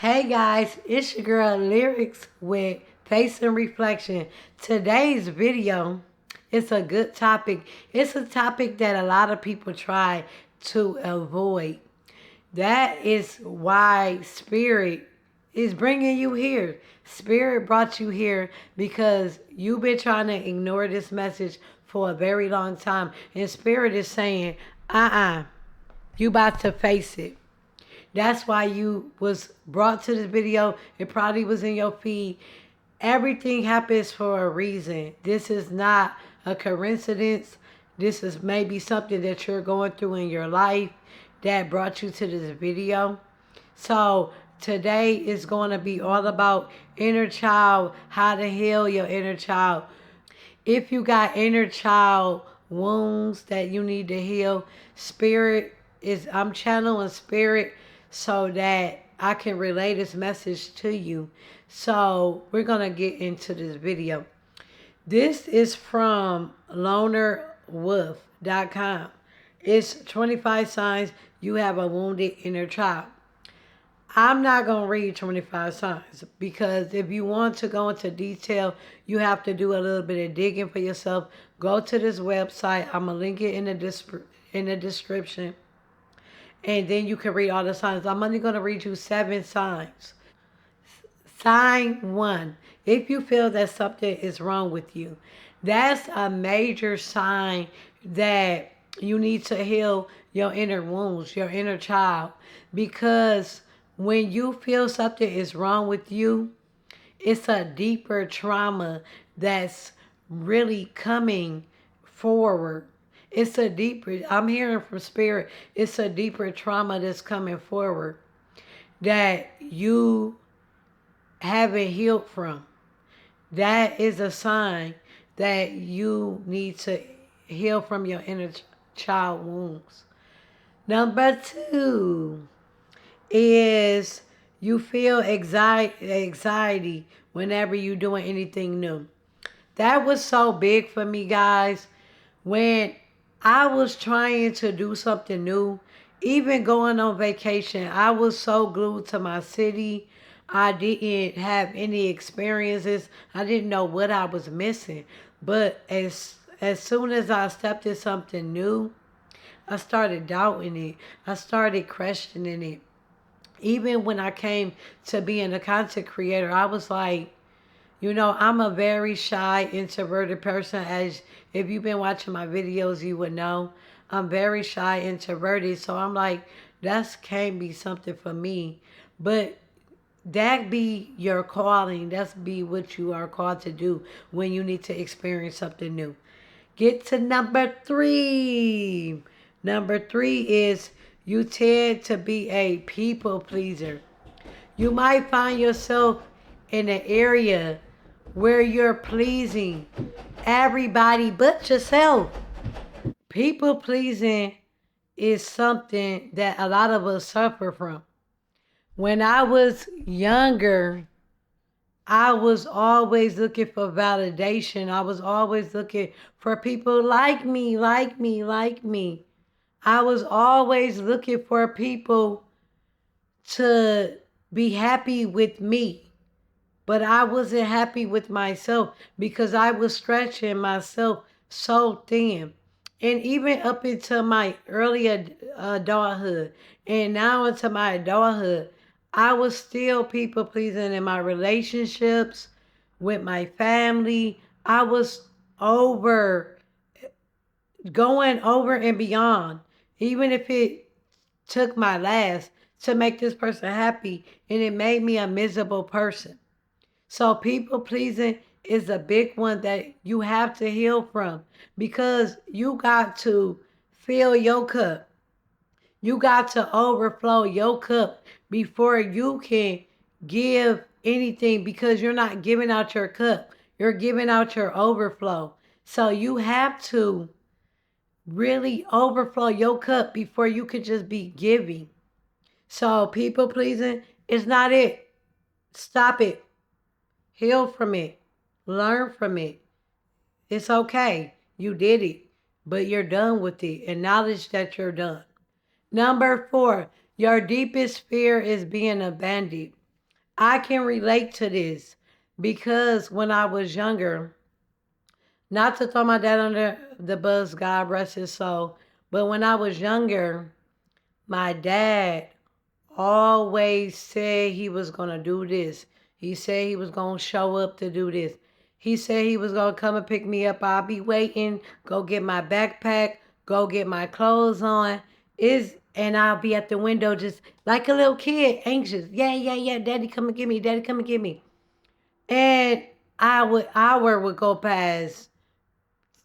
Hey guys, it's your girl Lyrics with Face and Reflection. Today's video is a good topic. It's a topic that a lot of people try to avoid. That is why Spirit is bringing you here. Spirit brought you here because you've been trying to ignore this message for a very long time. And Spirit is saying, you about to face it. That's why you was brought to this video. It probably was in your feed. Everything happens for a reason. This is not a coincidence. This is maybe something that you're going through in your life that brought you to this video. So today is going to be all about inner child, how to heal your inner child. If you got inner child wounds that you need to heal, I'm channeling spirit so that I can relay this message to you. So we're going to get into this video. This is from lonerwolf.com. It's 25 signs you have a wounded inner child. I'm not going to read 25 signs because if you want to go into detail, you have to do a little bit of digging for yourself. Go to this website. I'm going to link it in the description. And then you can read all the signs. I'm only going to read you 7 signs. Sign 1. If you feel that something is wrong with you, that's a major sign that you need to heal your inner wounds, your inner child. Because when you feel something is wrong with you, it's a deeper trauma that's really coming forward. I'm hearing from spirit, it's a deeper trauma that's coming forward that you haven't healed from. That is a sign that you need to heal from your inner child wounds. Number 2 is you feel anxiety whenever you're doing anything new. That was so big for me, guys. When I was trying to do something new, even going on vacation, I was so glued to my city. I didn't have any experiences. I didn't know what I was missing. But as soon as I stepped in something new, I started doubting it. I started questioning it. Even when I came to being a content creator, I was like, I'm a very shy, introverted person. As if you've been watching my videos, you would know. I'm very shy, introverted. So I'm like, that can't be something for me. But that be your calling. That's be what you are called to do when you need to experience something new. Get to number 3. Number 3 is you tend to be a people pleaser. You might find yourself in an area where you're pleasing everybody but yourself. People pleasing is something that a lot of us suffer from. When I was younger, I was always looking for validation. I was always looking for people like me, like me, like me. I was always looking for people to be happy with me. But I wasn't happy with myself because I was stretching myself so thin. And even up into my early adulthood and now into my adulthood, I was still people pleasing in my relationships with my family. I was over going over and beyond, even if it took my last to make this person happy and it made me a miserable person. So people pleasing is a big one that you have to heal from because you got to fill your cup. You got to overflow your cup before you can give anything because you're not giving out your cup. You're giving out your overflow. So you have to really overflow your cup before you could just be giving. So people pleasing is not it. Stop it. Heal from it. Learn from it. It's okay. You did it, but you're done with it. Acknowledge that you're done. Number 4, your deepest fear is being abandoned. I can relate to this because when I was younger, not to throw my dad under the bus, God rest his soul, but when I was younger, my dad always said he was going to do this. He said he was going to show up to do this. He said he was going to come and pick me up. I'll be waiting, go get my backpack, go get my clothes on. And I'll be at the window just like a little kid, anxious. Yeah, yeah, yeah. Daddy come and get me. Daddy come and get me. And hour would go past,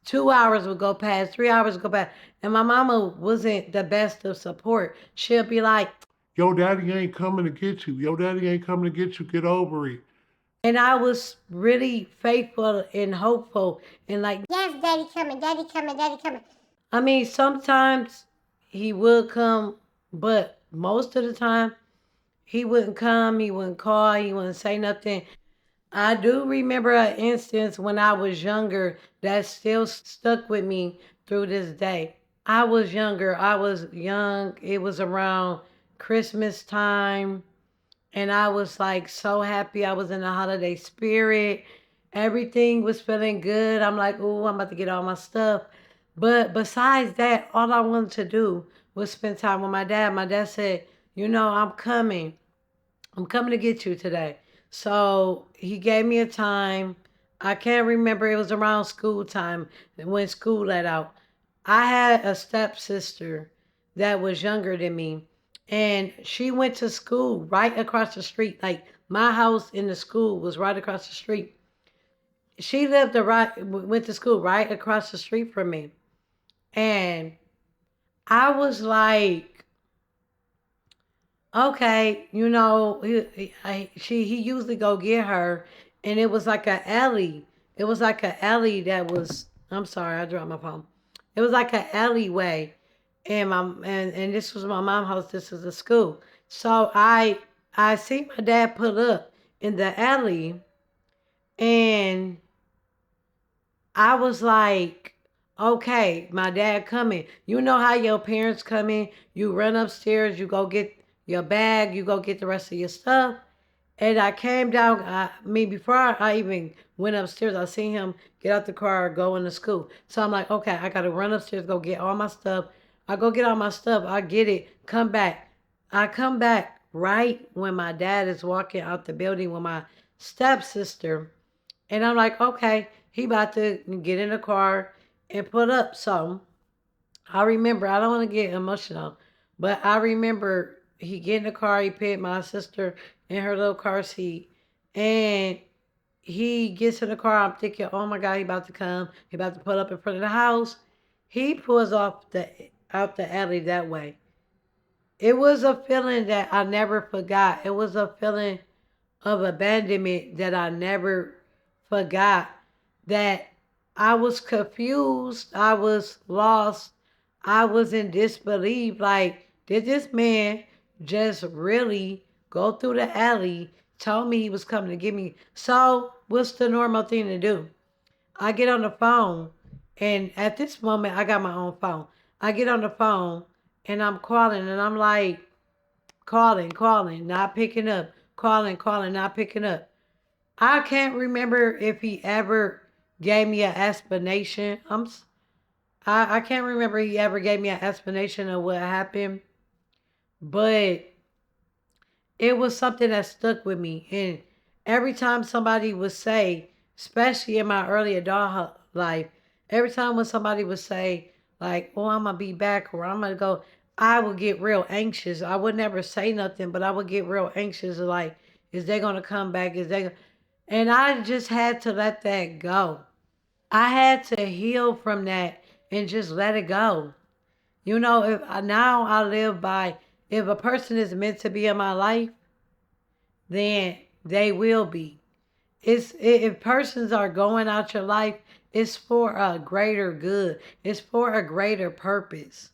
2 hours would go past, 3 hours would go past. And my mama wasn't the best of support. She'll be like, Yo, daddy ain't coming to get you. Yo, daddy ain't coming to get you. Get over it. and I was really faithful and hopeful and like, Yes, daddy coming, daddy coming, daddy coming. I mean, sometimes he would come, but most of the time he wouldn't come, he wouldn't call, he wouldn't say nothing. I do remember an instance when I was younger that still stuck with me through this day. I was younger, I was young, it was around Christmas time. And I was like so happy. I was in the holiday spirit. Everything was feeling good. I'm like, oh, I'm about to get all my stuff. But besides that, all I wanted to do was spend time with my dad. My dad said, you know, I'm coming. I'm coming to get you today. So he gave me a time. I can't remember. It was around school time when school let out. I had a stepsister that was younger than me, and she went to school right across the street. Like my house in the school was right across the street. She lived went to school right across the street from me, and I was like, okay, you know, he usually go get her, and it was like a alley. It was like a alley that was. I'm sorry, I dropped my phone. It was like an alleyway, and and this was my mom's house. This was the school. So I see my dad put up in the alley, and I was like, okay, my dad coming. You know how your parents come in, you run upstairs, you go get your bag, you go get the rest of your stuff. And I came down, before I even went upstairs, I seen him get out the car, go into school. So I'm like, okay, I got to run upstairs, go get all my stuff. I go get all my stuff, I get it, come back. I come back right when my dad is walking out the building with my stepsister. And I'm like, okay, he about to get in the car and put up. So I remember, I don't want to get emotional, but I remember he get in the car, he put my sister in her little car seat, and he gets in the car. I'm thinking, oh my God, he about to come. He about to pull up in front of the house. He pulls off the out the alley that way. It was a feeling that I never forgot. It was a feeling of abandonment that I never forgot, that I was confused, I was lost, I was in disbelief. Like, did this man just really go through the alley, told me he was coming to get me? So, what's the normal thing to do? I get on the phone, and at this moment, I got my own phone. I get on the phone, and I'm calling, and I'm like, calling, not picking up, calling, not picking up. I can't remember if he ever gave me an explanation. I can't remember he ever gave me an explanation of what happened, but it was something that stuck with me. And every time somebody would say, especially in my early adult life, every time when somebody would say, like, oh, I'm going to be back or I'm going to go, I would get real anxious. I would never say nothing, but I would get real anxious. Like, is they going to come back? And I just had to let that go. I had to heal from that and just let it go. You know, now I live by, if a person is meant to be in my life, then they will be. If persons are going out your life, it's for a greater good. It's for a greater purpose.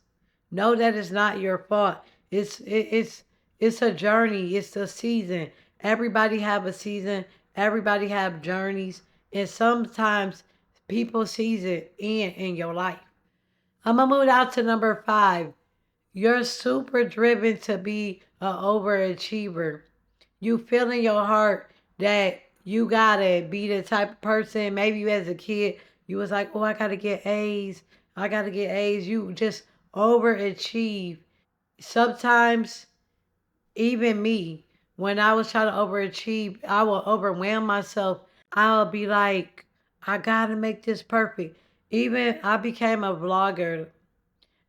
Know that it's not your fault. It's a journey. It's a season. Everybody have a season. Everybody have journeys, and sometimes people season in your life. I'm gonna move out to number 5. You're super driven to be an overachiever. You feel in your heart that you gotta be the type of person, maybe you as a kid, you was like, oh, I gotta get A's. I gotta get A's. You just overachieve. Sometimes, even me, when I was trying to overachieve, I will overwhelm myself. I'll be like, I gotta make this perfect. Even I became a vlogger.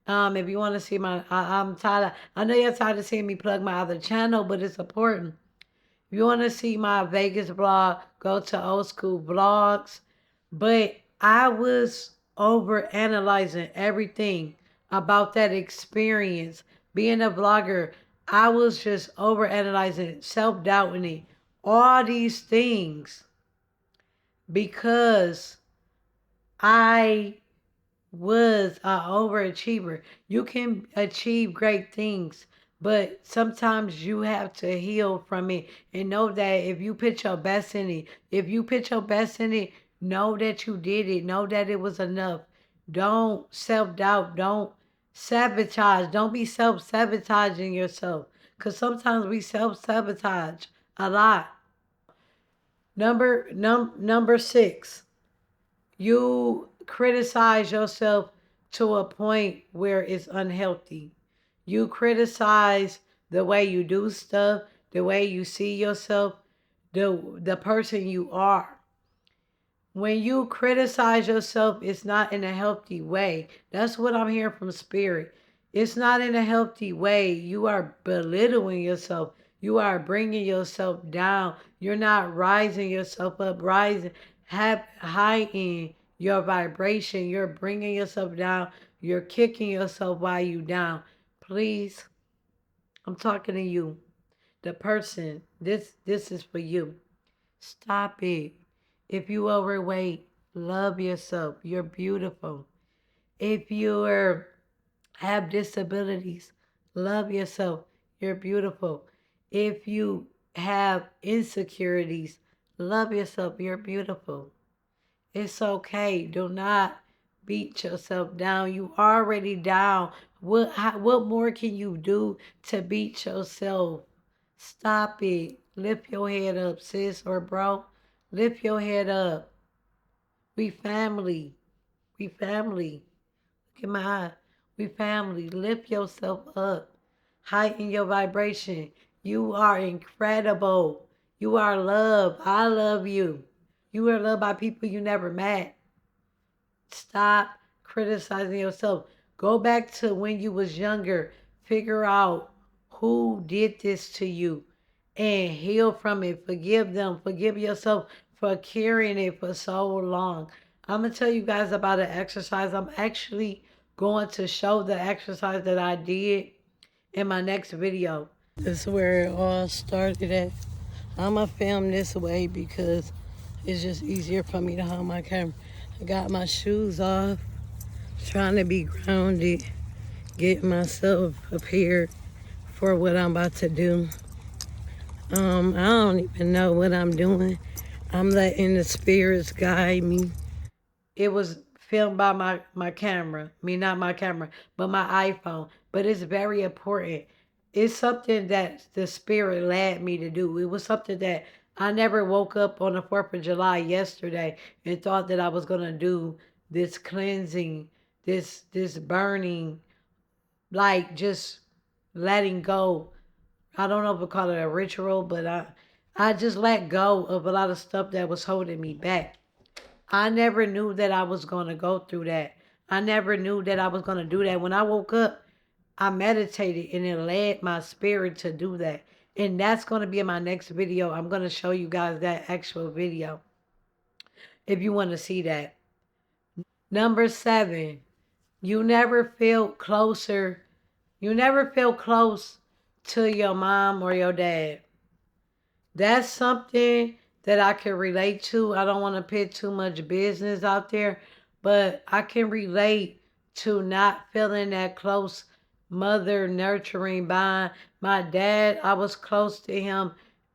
If you want to see I'm tired. I know you're tired of seeing me plug my other channel, but it's important. If you want to see my Vegas vlog, go to Old School Vlogs. But I was over analyzing everything about that experience. Being a vlogger, I was just over analyzing, self doubting all these things because I was an overachiever. You can achieve great things, but sometimes you have to heal from it and know that if you put your best in it, know that you did it, know that it was enough. Don't self doubt, don't sabotage, don't be self sabotaging yourself because sometimes we self sabotage a lot. Number 6. You criticize yourself to a point where it's unhealthy. You criticize the way you do stuff, the way you see yourself, the person you are. When you criticize yourself, it's not in a healthy way. That's what I'm hearing from spirit. It's not in a healthy way. You are belittling yourself. You are bringing yourself down. You're not rising yourself up, rising, have high in your vibration. You're bringing yourself down. You're kicking yourself while you down. Please, I'm talking to you, the person. This is for you. Stop it. If you overweight, love yourself. You're beautiful. If you have disabilities, love yourself. You're beautiful. If you have insecurities, love yourself. You're beautiful. It's okay. Do not beat yourself down. You already down. What more can you do to beat yourself? Stop it. Lift your head up, sis or bro. Lift your head up. We family. We family. Look at my eye. We family. Lift yourself up. Heighten your vibration. You are incredible. You are loved. I love you. You are loved by people you never met. Stop criticizing yourself. Go back to when you was younger. Figure out who did this to you and heal from it. Forgive them. Forgive yourself for carrying it for so long. I'm going to tell you guys about an exercise. I'm actually going to show the exercise that I did in my next video. This is where it all started at. I'm going to film this way because it's just easier for me to hold my camera. I got my shoes off, trying to be grounded, get myself prepared for what I'm about to do. I don't even know what I'm doing. I'm letting the spirits guide me. It was filmed by my camera. I mean, not my camera, but my iPhone. But it's very important. It's something that the spirit led me to do. It was something that I never woke up on the 4th of July yesterday and thought that I was going to do this cleansing, this burning, like just letting go. I don't know if we call it a ritual, but I just let go of a lot of stuff that was holding me back. I never knew that I was going to go through that. I never knew that I was going to do that. When I woke up, I meditated and it led my spirit to do that. And that's going to be in my next video. I'm going to show you guys that actual video if you want to see that. Number 7, you never feel closer. You never feel close to your mom or your dad. That's something that I can relate to. I don't want to put too much business out there, but I can relate to not feeling that close mother nurturing bond. My dad, I was close to him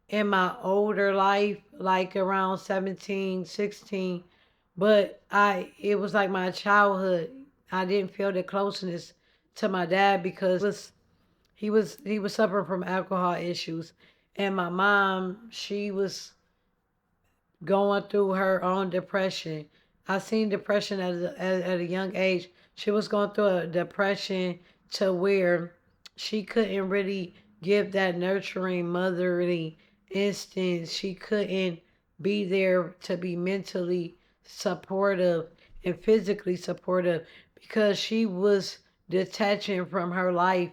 in my older life, like around 17, 16, but it was like my childhood. I didn't feel the closeness to my dad because he was suffering from alcohol issues, And my mom, she was going through her own depression. I seen depression at a young age. She was going through a depression to where she couldn't really give that nurturing motherly instinct. She couldn't be there to be mentally supportive and physically supportive because she was detaching from her life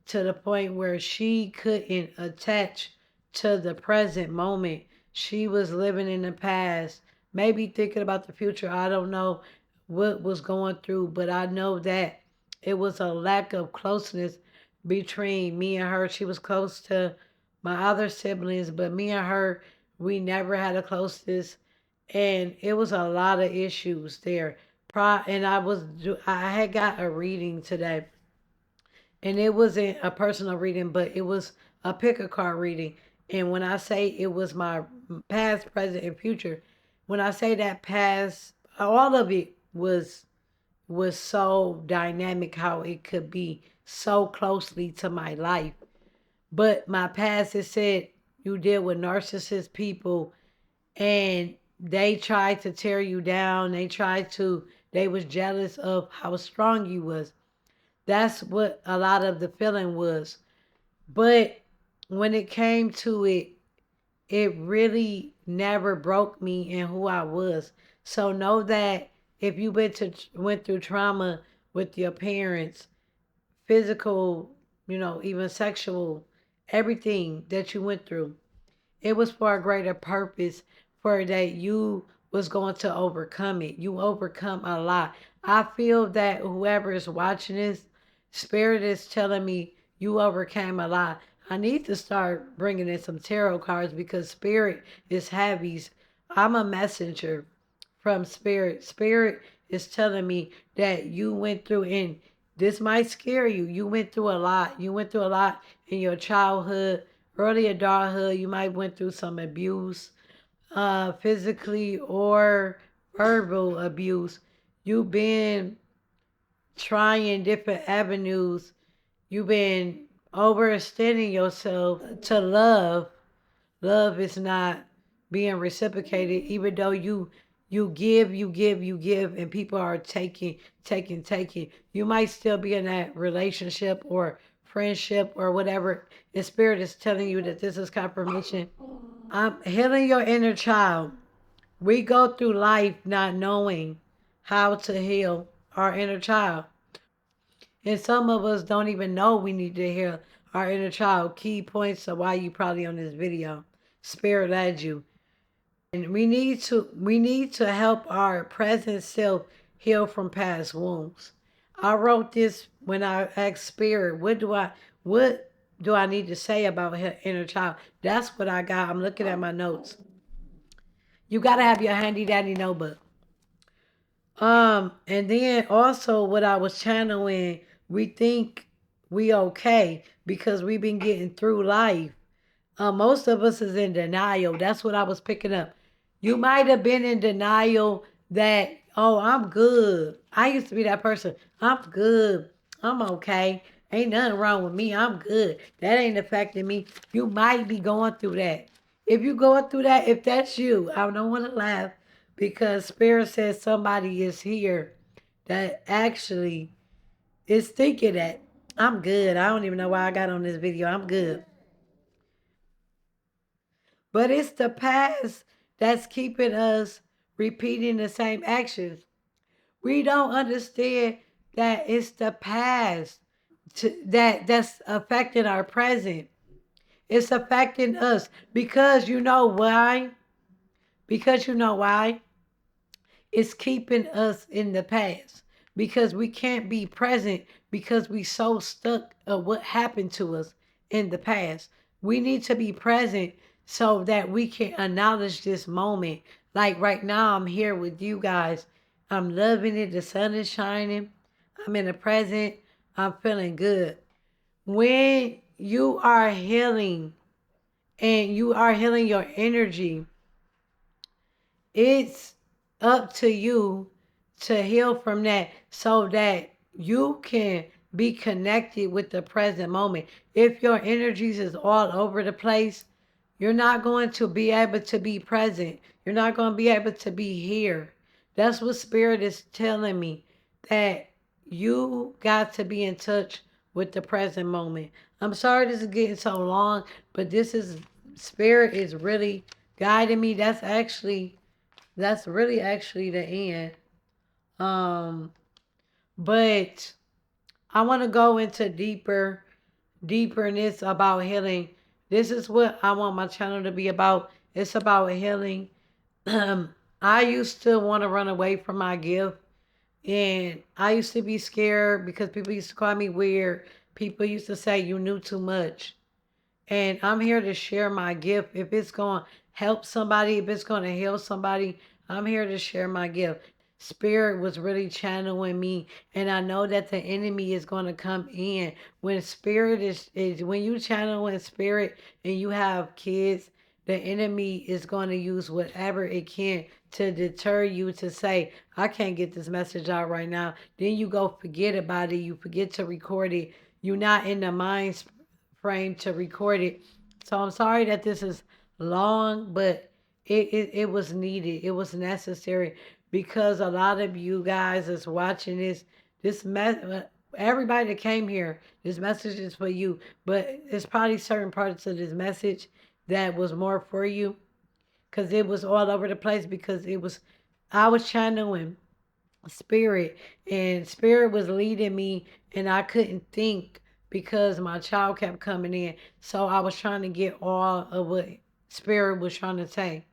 to the point where she couldn't attach to the present moment. She was living in the past, maybe thinking about the future. I don't know what was going through, but I know that it was a lack of closeness between me and her. She was close to my other siblings, but me and her, we never had a closeness, and it was a lot of issues there. And I had got a reading today, and it wasn't a personal reading, but it was a pick a card reading. And when I say it was my past, present, and future, when I say that past, all of it was so dynamic how it could be so closely to my life. But my past, it said you deal with narcissist people, and they tried to tear you down. They was jealous of how strong you was. That's what a lot of the feeling was. But when it came to it, it really never broke me in who I was. So know that if you went through trauma with your parents, physical, even sexual, everything that you went through, it was for a greater purpose, for that you was going to overcome it. You overcome a lot. I feel that whoever is watching this, spirit is telling me you overcame a lot. I need to start bringing in some tarot cards because spirit is heavy. I'm a messenger from spirit. Spirit is telling me that you went through, and this might scare you. You went through a lot. You went through a lot in your childhood, early adulthood. You might went through some abuse, physically or verbal abuse. You've been trying different avenues. You've been overextending yourself to love. Love is not being reciprocated, even though you give, and people are taking. You might still be in that relationship or friendship or whatever. The spirit is telling you that this is confirmation. I'm healing your inner child. We go through life not knowing how to heal our inner child. And some of us don't even know we need to heal our inner child. Key points of why you probably on this video. Spirit led you. And we need to help our present self heal from past wounds. I wrote this when I asked Spirit, what do I need to say about her inner child? That's what I got. I'm looking at my notes. You gotta have your handy dandy notebook. And then also what I was channeling, we think we okay because we've been getting through life. Most of us is in denial. That's what I was picking up. You might have been in denial that, oh, I'm good. I used to be that person. I'm good. I'm okay. Ain't nothing wrong with me. I'm good. That ain't affecting me. You might be going through that. If you going through that, if that's you, I don't want to laugh because Spirit says somebody is here that actually is thinking that I'm good. I don't even know why I got on this video. I'm good. But it's the past that's keeping us repeating the same actions. We don't understand that it's the past that's affecting our present. It's affecting us because you know why? Because you know why? It's keeping us in the past because we can't be present because we so stuck of what happened to us in the past. We need to be present so that we can acknowledge this moment. Like right now, I'm here with you guys. I'm loving it. The sun is shining. I'm in the present. I'm feeling good. When you are healing and you are healing your energy, it's up to you to heal from that so that you can be connected with the present moment. If your energies is all over the place, You're not going to be able to be present. You're not going to be able to be here. That's what Spirit is telling me, that you got to be in touch with the present moment. I'm sorry this is getting so long, but this is Spirit is really guiding me. That's really actually the end. Um, but I want to go into deeper in this about healing. This is what I want my channel to be about. It's about healing. I used to want to run away from my gift, and I used to be scared because people used to call me weird. People used to say you knew too much. And I'm here to share my gift. If it's going to help somebody, if it's going to heal somebody, I'm here to share my gift. Spirit was really channeling me, and I know that the enemy is going to come in. When spirit is when you channel in spirit and you have kids, the enemy is going to use whatever it can to deter you, to say, I can't get this message out right now. Then you go forget about it. You forget to record it. You're not in the mind frame to record it. So I'm sorry that this is long, but it was needed. It was necessary because a lot of you guys is watching everybody that came here, this message is for you. But it's probably certain parts of this message that was more for you, because it was all over the place, because I was channeling spirit, and spirit was leading me, and I couldn't think because my child kept coming in. So I was trying to get all of what spirit was trying to say.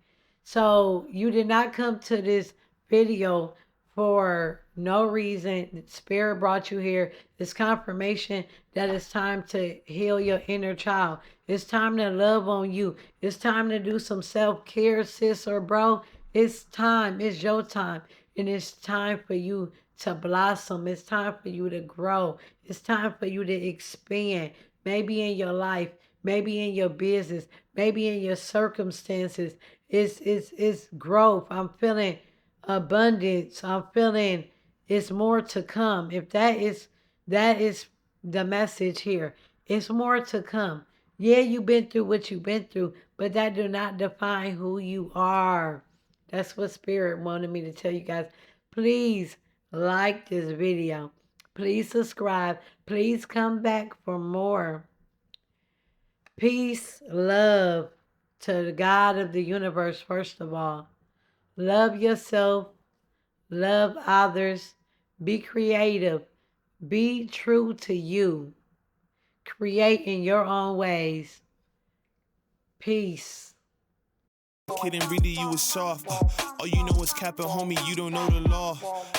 So you did not come to this video for no reason. Spirit brought you here. It's confirmation that it's time to heal your inner child. It's time to love on you. It's time to do some self-care, sis or bro. It's time. It's your time. And it's time for you to blossom. It's time for you to grow. It's time for you to expand. Maybe in your life, maybe in your business, maybe in your circumstances. It's growth. I'm feeling abundance. I'm feeling it's more to come. If that is the message here. It's more to come. Yeah, you've been through what you've been through, but that do not define who you are. That's what Spirit wanted me to tell you guys. Please like this video. Please subscribe. Please come back for more. Peace, love to the God of the universe, first of all. Love yourself. Love others. Be creative. Be true to you. Create in your own ways. Peace. Kidding, really, you was soft. All you know is capping, homie, you don't know the law.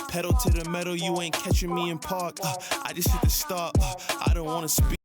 Pedal to the metal, you ain't catching me in park. I just hit the stop. I don't wanna speak.